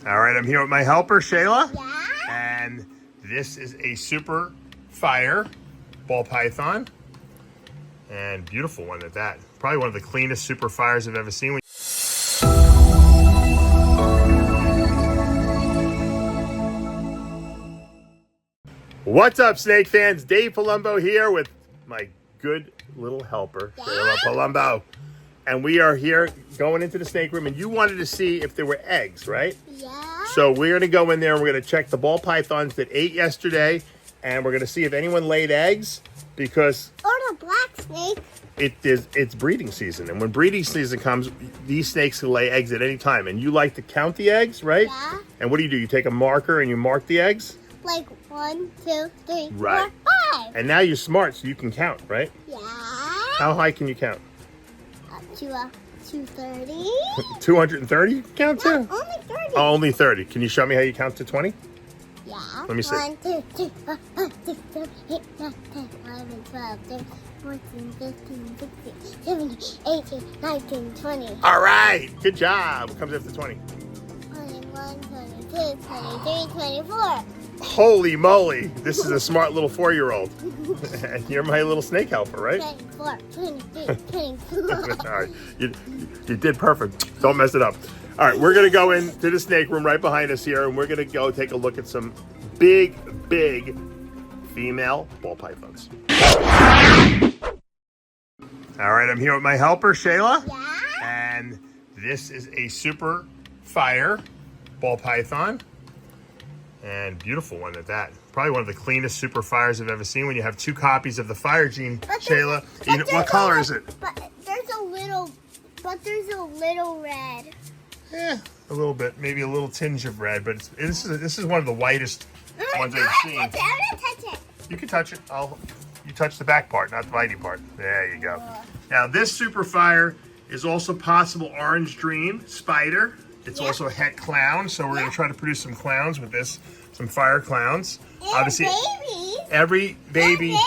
All right, I'm here with my helper, Shayla. Yeah? And this is a super fire ball python. And beautiful one at that. Probably one of the cleanest super fires I've ever seen. What's up, snake fans? Dave Palumbo here with my good little helper, Shayla Palumbo. And we are here going into the snake room, and you wanted to see if there were eggs, right? Yeah. So we're going to go in there and we're going to check the ball pythons that ate yesterday, and we're going to see if anyone laid eggs, because Or the black snake. it's breeding season. And when breeding season comes, these snakes can lay eggs at any time. And you like to count the eggs, right? Yeah. And what do? You take a marker and you mark the eggs? Like 1, 2, 3, Right. 4, 5. And now you're smart, so you can count, right? Yeah. How high can you count? Up to 230. 230 you can count to? No, only 30. Oh, only 30. Can you show me how you count to 20? Yeah. Let me see. 1, 2, 3, 4, 5, 6, 7, 8, 9, 10, 11, 12, 13, 14, 15, 16, 17, 18, 19, 20. All right. Good job. What comes after 20? 21, 22, 23, 24. Holy moly. This is a smart little 4-year-old. And you're my little snake helper, right? 24, 23, 24. All right. You did perfect. Don't mess it up. All right. We're going to go into the snake room right behind us here, and we're going to go take a look at some big female ball pythons. All right. I'm here with my helper, Shayla. Yeah? And this is a super fire ball python. And beautiful one at that. Probably one of the cleanest super fires I've ever seen. When you have 2 copies of the fire gene, Shayla. What color is it? But there's a little red. A little bit, maybe a little tinge of red, but this is one of the whitest ones I've seen. I'm gonna touch it. You can touch it. You touch the back part, not the bitey part. There you go. Now this super fire is also possible orange dream spider. It's also a het clown, so we're going to try to produce some clowns with this, some fire clowns. And Obviously, babies. every baby,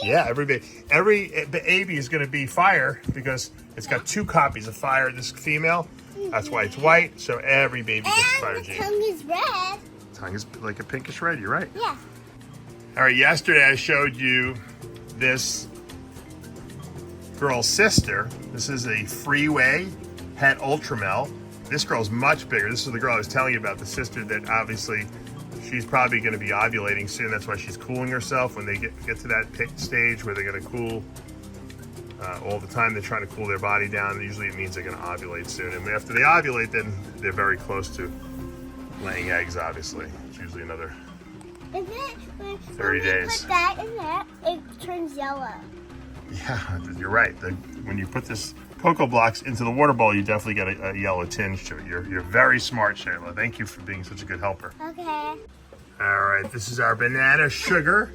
And babies. every baby is going to be fire because it's got 2 copies of fire. This female, that's why it's white. So every baby gets a fire And the gene. tongue is red. Tongue is like a pinkish red. You're right. Yeah. All right. Yesterday I showed you this girl's sister. This is a freeway het Ultramel. This girl's much bigger. This is the girl I was telling you about, the sister that obviously she's probably going to be ovulating soon. That's why she's cooling herself. When they get to that stage where they're going to cool all the time, they're trying to cool their body down. Usually it means they're going to ovulate soon. And after they ovulate, then they're very close to laying eggs, obviously. It's usually another 30 days. Put that in there, it turns yellow. Yeah, you're right. When you put this cocoa blocks into the water bowl, you definitely get a yellow tinge to it. You're very smart, Shayla. Thank you for being such a good helper. Okay. All right, this is our banana sugar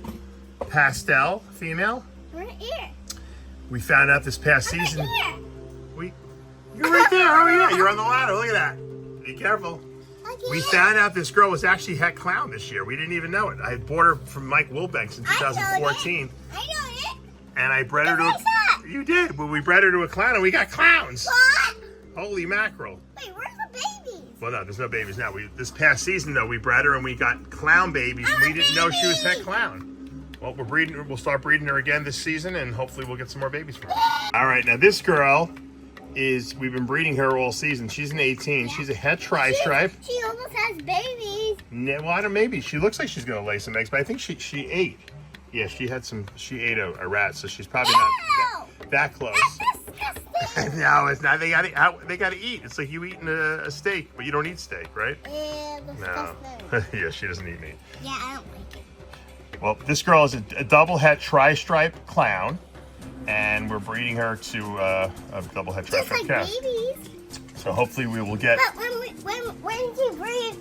pastel female. Right here. We found out this past season. Here. You're right there. Oh yeah, you're on the ladder. Look at that. Be careful. Okay. We found out this girl was actually het clown this year. We didn't even know it. I bought her from Mike Wilbanks in 2014. I know it. And I bred her to Where's that? You did. Well, we bred her to a clown and we got clowns. What? Holy mackerel. Wait, where's the babies? Well, no, there's no babies now. This past season, though, we bred her and we got clown babies. And we didn't know she was het clown. Well, we'll start breeding her again this season, and hopefully we'll get some more babies for her. All right, now this girl we've been breeding her all season. She's an 18. She's a het tri-stripe. She almost has babies. Well, I don't. Maybe she looks like she's gonna lay some eggs, but I think she ate. Yeah, she ate a rat, so she's probably not that close. That's disgusting. No, it's not. They gotta eat. It's like you eating a steak, but you don't eat steak, right? Disgusting. No. Yeah, she doesn't eat meat. Yeah, I don't like it. Well, this girl is a double het tri-stripe clown, and we're breeding her to a double het Just tri-stripe like calf. babies. So hopefully we will get. But when you breed,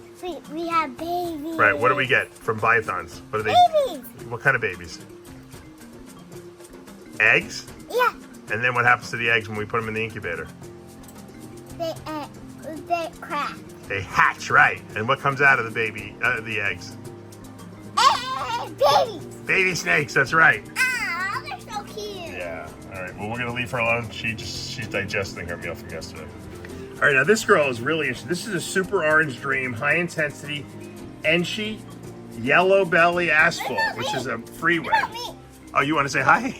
we have babies. Right. What do we get from pythons? What are they? Babies. What kind of babies? Eggs. Yeah. And then what happens to the eggs when we put them in the incubator? They crack. They hatch, right? And what comes out of the eggs? Babies. Baby snakes. That's right. Ah, they're so cute. Yeah. All right. Well, we're gonna leave her alone. She's digesting her meal from yesterday. All right, now this girl is really interesting. This is a super orange dream, high intensity, Enchi yellow belly asphalt, which is a freeway. Oh, you want to say hi?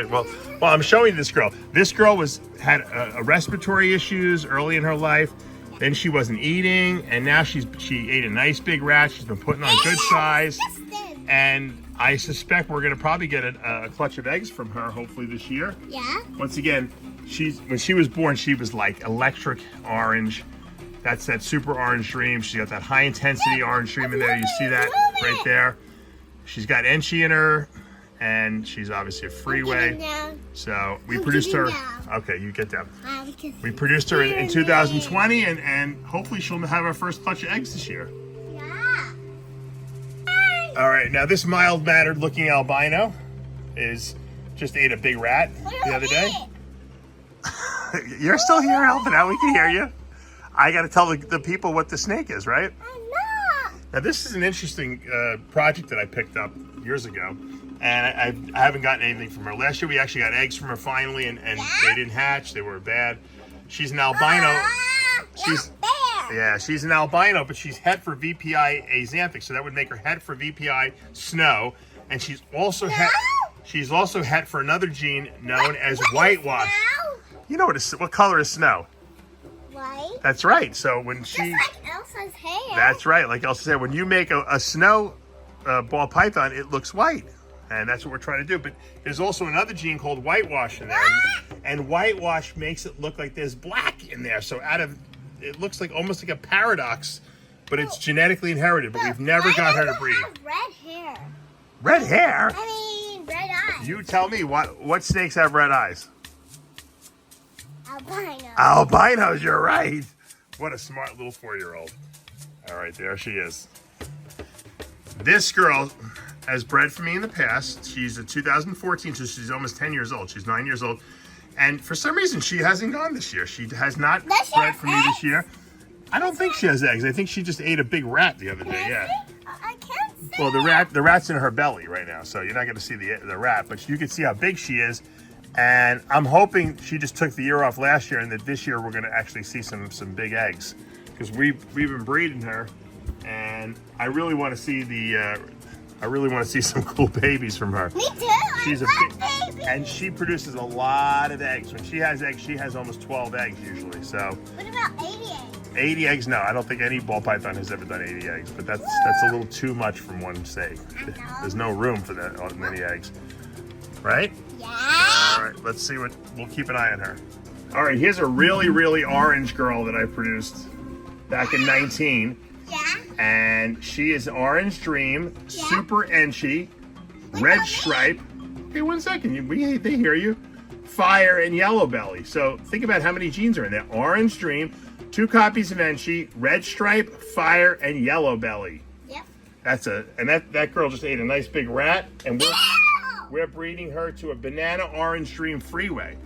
well, I'm showing you this girl. This girl had respiratory issues early in her life. Then she wasn't eating, and now she ate a nice big rat. She's been putting on good size, and I suspect we're gonna probably get a clutch of eggs from her hopefully this year. Yeah. Once again, when she was born, she was like electric orange. That's that super orange dream. She's got that high intensity orange dream in there. You see that right there. She's got Enchi in her. And she's obviously a freeway. So we produced her. Okay, you get down. We produced her in 2020, and hopefully she'll have our first clutch of eggs this year. Yeah. All right, now this mild-mannered looking albino just ate a big rat the other day. You're still here, Albino. We can hear you. I got to tell the people what the snake is, right? I'm not. Now this is an interesting project that I picked up years ago. And I haven't gotten anything from her. Last year we actually got eggs from her finally, and they didn't hatch. They were bad. She's an albino. She's an albino, but she's het for VPI axanthic, so that would make her het for VPI snow. And she's also het for another gene known as whitewash. You know what color is snow? White. That's right. So when Just like Elsa's hair. That's right. Like Elsa said, when you make a snow ball python, it looks white. And that's what we're trying to do. But there's also another gene called whitewash in there. And whitewash makes it look like there's black in there. So it looks like almost like a paradox, but it's genetically inherited. But we've never got her to breed. Red hair. Red hair? I mean, red eyes. You tell me, what snakes have red eyes? Albino. Albinos, you're right. What a smart little 4-year-old. All right, there she is. This girl has bred for me in the past. She's a 2014, so she's almost 10 years old. She's 9 years old. And for some reason, she hasn't gone this year. She has not bred for me this year. I don't think she has eggs. I think she just ate a big rat the other day, yeah. I can't see. Well, the rat's in her belly right now, so you're not going to see the rat, but you can see how big she is. And I'm hoping she just took the year off last year and that this year we're going to actually see some big eggs. Because we've been breeding her, and I really want to see some cool babies from her. Me too. She's baby. And she produces a lot of eggs. When she has eggs, she has almost 12 eggs usually. So. What about 80 eggs? 80 eggs? No, I don't think any ball python has ever done 80 eggs. But that's a little too much from one steak. There's no room for that many eggs, right? Yeah. All right, let's see we'll keep an eye on her. All right, here's a really, really orange girl that I produced back in 19. Yeah. And she is Orange Dream, Super Enchi, Red Stripe. Hey, 1 second, they hear you. Fire and Yellow Belly. So think about how many genes are in there. Orange Dream, 2 copies of Enchi, Red Stripe, Fire, and Yellow Belly. Yep. That girl just ate a nice big rat, and we're breeding her to a banana orange dream freeway.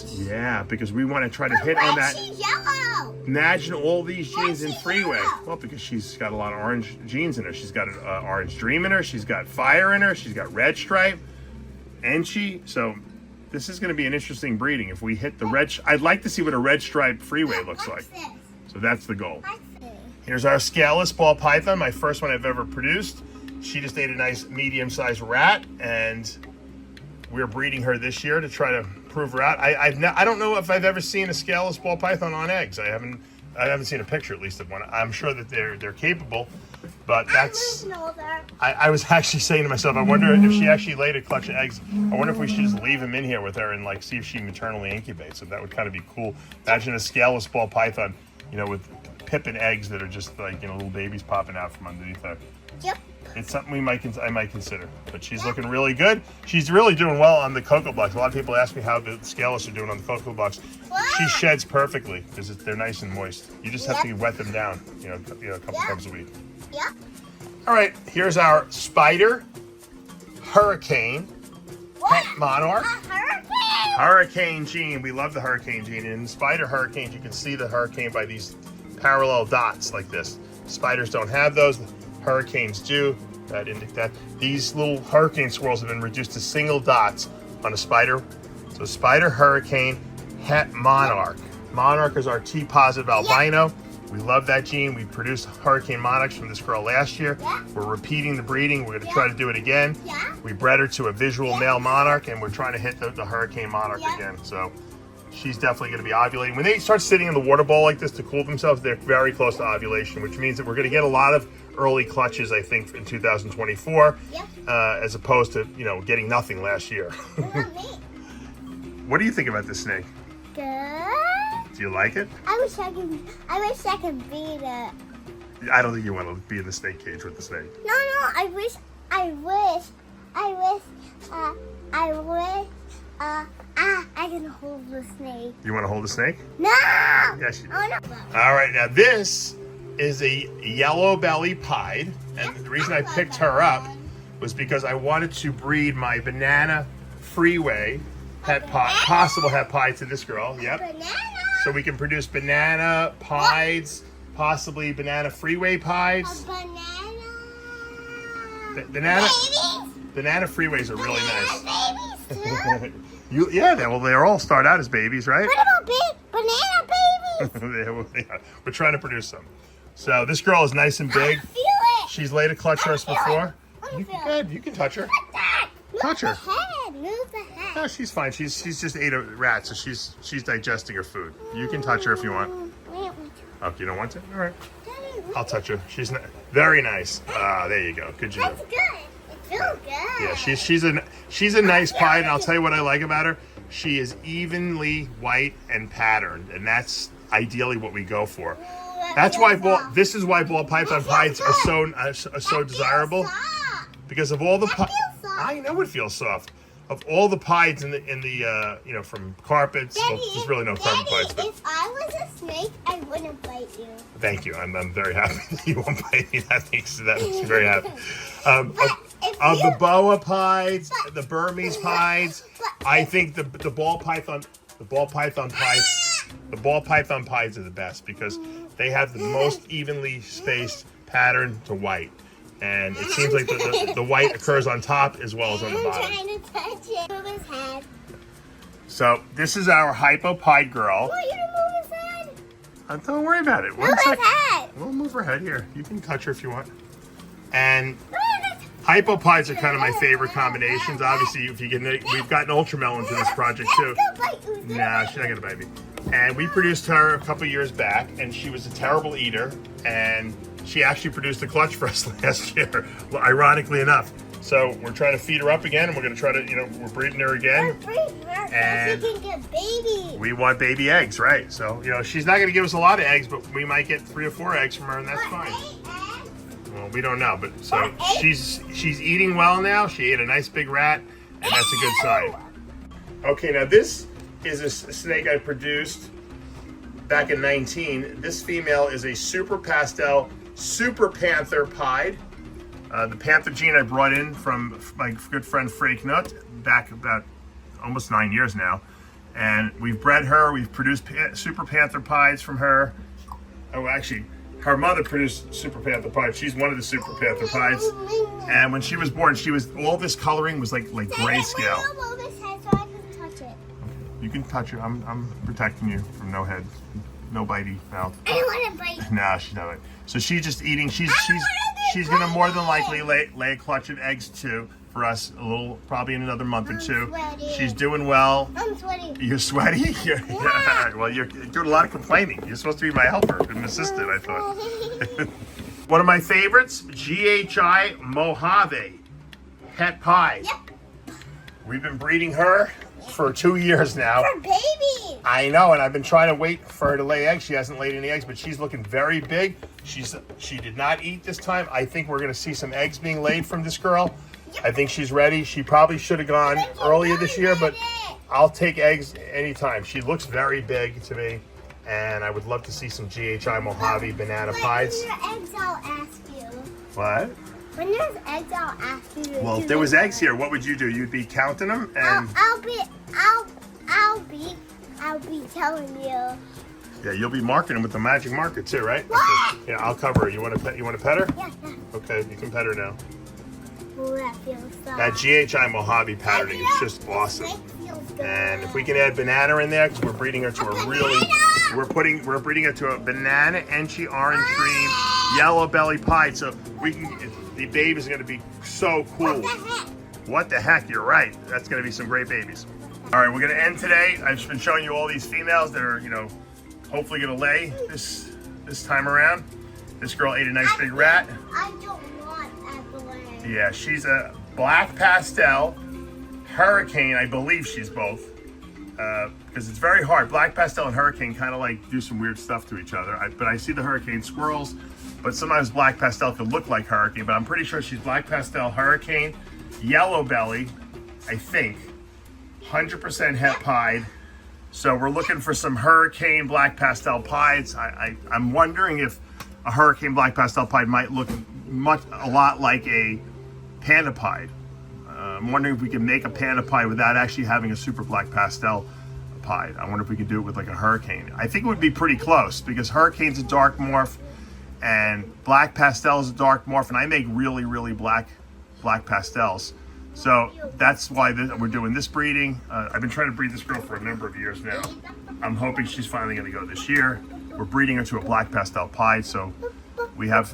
Yeah, because we want to try to hit on that. She's yellow. Imagine all these genes in freeway. Well, because she's got a lot of orange genes in her. She's got an orange dream in her. She's got fire in her. She's got red stripe, Enchi. So this is going to be an interesting breeding. If we hit the red, I'd like to see what a red stripe freeway looks like. So that's the goal. Here's our Scalas ball python, my first one I've ever produced. She just ate a nice medium-sized rat, and we're breeding her this year to try to prove her out. I don't know if I've ever seen a Scalas ball python on eggs. I haven't seen a picture, at least, of one. I'm sure that they're capable, but that's. I was actually saying to myself, I wonder if she actually laid a clutch of eggs. I wonder if we should just leave him in here with her and like see if she maternally incubates. So that would kind of be cool. Imagine a Scalas ball python, with pippin eggs that are just like little babies popping out from underneath her. Yep. It's something I might consider, but she's looking really good. She's really doing well on the cocoa blocks. A lot of people ask me how the Scalas are doing on the cocoa blocks. She sheds perfectly because they're nice and moist. You just have to wet them down, a couple times a week. Yep. All right, here's our spider hurricane pet monarch. Hurricane gene. We love the hurricane gene. And in spider hurricanes, you can see the hurricane by these parallel dots like this. Spiders don't have those. Hurricanes do. That indicate that these little hurricane swirls have been reduced to single dots on a spider. So spider hurricane het monarch. Monarch is our T-positive albino. We love that gene. We produced Hurricane Monarchs from this girl last year. We're repeating the breeding. We're going to try to do it again. We bred her to a visual male monarch, and we're trying to hit the Hurricane Monarch again. So she's definitely going to be ovulating. When they start sitting in the water bowl like this to cool themselves, they're very close to ovulation, which means that we're going to get a lot of early clutches, I think, in 2024, as opposed to, you know, getting nothing last year. What do you think about this snake? Good. Do you like it? I wish I could beat it. I don't think you want to be in the snake cage with the snake. No, I wish I can hold the snake. You want to hold the snake? No! Yes, you do. Oh, no. All right, now this is a yellow belly pied, and the reason I picked her up was because I wanted to breed my banana freeway possible het pie to this girl. Yep. Banana. So we can produce banana pies, possibly banana freeway pies. Banana. Banana freeways are really nice. Babies too. They'll all start out as babies, right? What about big banana babies? We're trying to produce them. So this girl is nice and big. I feel it. She's laid a clutch for us before. Good. You can touch her. Move Touch her. Move the head. No, she's fine. She's just ate a rat, so she's digesting her food. You can touch her if you want. Oh, you don't want to? All right. I'll touch her. She's very nice. There you go. Good job. That's good. It feels good. Yeah, she's a nice pie, and I'll tell you what I like about her. She is evenly white and patterned, and that's ideally what we go for. That's why this is why ball python pies are so desirable, because of all the I know it feels soft. Of all the pies in the you know, from carpets, Daddy, there's really no carpet pies. But if I was a snake, I wouldn't bite you. thank you. I'm very happy that you won't bite me. That makes me very happy. Of the boa pies, the Burmese pies, I think the ball python pies are the best because they have the most evenly spaced pattern to white. And it seems like the white occurs on top as well as on the bottom. I'm trying to touch it. Move his head. So this is our HypoPython girl. I want you to move his head. Don't worry about it. Move his head. We'll move her head here. You can touch her if you want. And HypoPythons are kind of my favorite combinations. Obviously, if you get, we've gotten Ultramel into this project too. Nah, she's not gonna bite me. And we produced her a couple years back, and she was a terrible eater, and she actually produced a clutch for us last year, ironically enough. So we're trying to feed her up again, and we're going to try to, you know, we're breeding her again. And you can get babies. We want baby eggs, right? So, you know, she's not going to give us a lot of eggs, but we might get 3 or 4 eggs from her, and that's fine. Well, we don't know, but so she's eating well now. She ate a nice big rat, and that's a good sign. Okay, now this is a snake I produced back in 19. This female is a Super Pastel Super Panther pied. The Panther gene I brought in from my good friend Frank Nutt back about almost 9 years now. And we've bred her, we've produced Super Panther pies from her. Oh, actually, her mother produced Super Panther pies. She's one of the Super Panther pies. And when she was born, all this coloring was like grayscale. You can touch her. I'm protecting you from no head, no bitey mouth. I don't want to bite. Nah, she's not. So she's just eating. She's gonna more than likely lay a clutch of eggs too for us. Probably in another month or two. Sweaty. She's doing well. I'm sweaty. You're sweaty. Yeah. Well, you're doing a lot of complaining. You're supposed to be my helper and assistant, I thought. One of my favorites, GHI Mojave het pie. Yep. We've been breeding her for 2 years now. For babies. I know, and I've been trying to wait for her to lay eggs. She hasn't laid any eggs, but she's looking very big. She did not eat this time. I think we're going to see some eggs being laid from this girl. Yep. I think she's ready. She probably should have gone earlier this year, but I'll take eggs anytime. She looks very big to me, and I would love to see some GHI Mojave banana pies. When there's eggs, I'll ask you. What? When there's eggs, I'll ask you. Well, if there was eggs here, what would you do? You'd be counting them, and I'll be telling you. yeah, you'll be marking them with the magic marker too, right? What? Okay. Yeah, I'll cover her. You want to pet her? Yeah. Okay, you can pet her now. Ooh, that feels so. That GHI Mojave patterning is just awesome. And if we can add banana in there, because we're breeding her to a really We're breeding it to a banana enchi orange cream yellow belly pied, so the babies are going to be so cool. What the heck? You're right. That's going to be some great babies. All right, we're going to end today. I've just been showing you all these females that are, hopefully going to lay this time around. This girl ate a nice big rat. I don't want Evelyn. Yeah, she's a black pastel hurricane. I believe she's both. Because it's very hard. Black pastel and hurricane kind of like do some weird stuff to each other. But I see the hurricane squirrels, but sometimes black pastel could look like hurricane, but I'm pretty sure she's black pastel hurricane, yellow belly, I think, 100% het pied. So we're looking for some hurricane black pastel pieds. I'm wondering if a hurricane black pastel pied might look a lot like a panda pied. I'm wondering if we can make a panda pied without actually having a super black pastel pied. I wonder if we could do it with like a hurricane. I think it would be pretty close because hurricane's a dark morph and black pastel is a dark morph, and I make really, really black pastels. So that's why we're doing this breeding. I've been trying to breed this girl for a number of years now. I'm hoping she's finally going to go this year. We're breeding her to a black pastel pied, so we have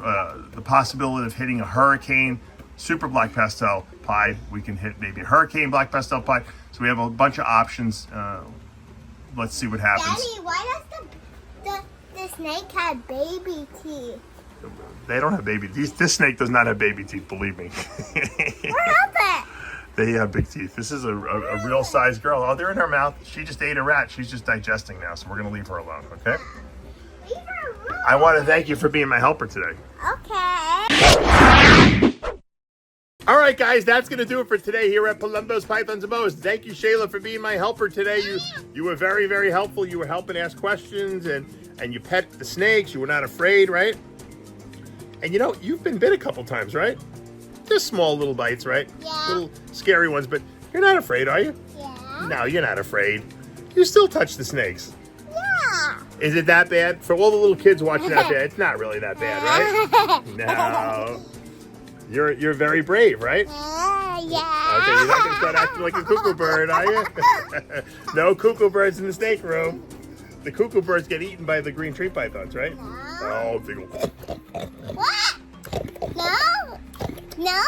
the possibility of hitting a hurricane super black pastel pied. We can hit maybe a hurricane black pastel pied. So we have a bunch of options. Let's see what happens. Daddy, why does the snake have baby teeth? They don't have baby teeth. This snake does not have baby teeth, believe me. What happened? They have big teeth. This is a real size girl. Oh, they're in her mouth. She just ate a rat. She's just digesting now, so we're going to leave her alone, okay? Leave her alone. I want to thank you for being my helper today. Okay. All right, guys, that's going to do it for today here at Palumbo's Pythons and Boas. Thank you, Shayla, for being my helper today. You were very, very helpful. You were helping ask questions, and you pet the snakes. You were not afraid, right? And you've been bit a couple times, right? Just small little bites, right? Yeah. Little scary ones, but you're not afraid, are you? Yeah. No, you're not afraid. You still touch the snakes. Yeah. Is it that bad? For all the little kids watching out there, it's not really that bad, right? No. You're very brave, right? Yeah. Okay, you're not going to start acting like a cuckoo bird, are you? No cuckoo birds in the snake room. The cuckoo birds get eaten by the green tree pythons, right? No. Oh, they go. What? No. No.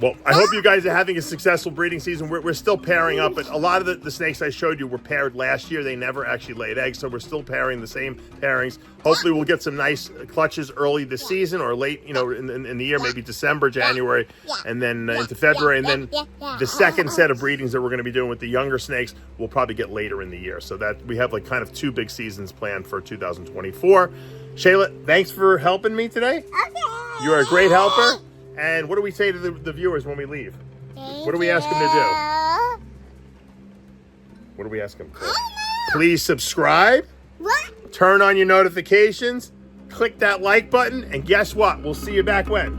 Well, I hope you guys are having a successful breeding season. We're still pairing up, but a lot of the snakes I showed you were paired last year. They never actually laid eggs, so we're still pairing the same pairings. Hopefully we'll get some nice clutches early this season or late, in the year, maybe December, January, and then into February. And then the second set of breedings that we're going to be doing with the younger snakes, we'll probably get later in the year. So that we have like kind of two big seasons planned for 2024. Shayla, thanks for helping me today. Okay. You're a great helper. And what do we say to the viewers when we leave? What do we ask them to do? What do we ask them to? Please subscribe. What? Turn on your notifications. Click that like button. And guess what? We'll see you back when?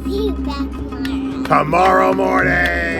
See you back tomorrow. Tomorrow morning.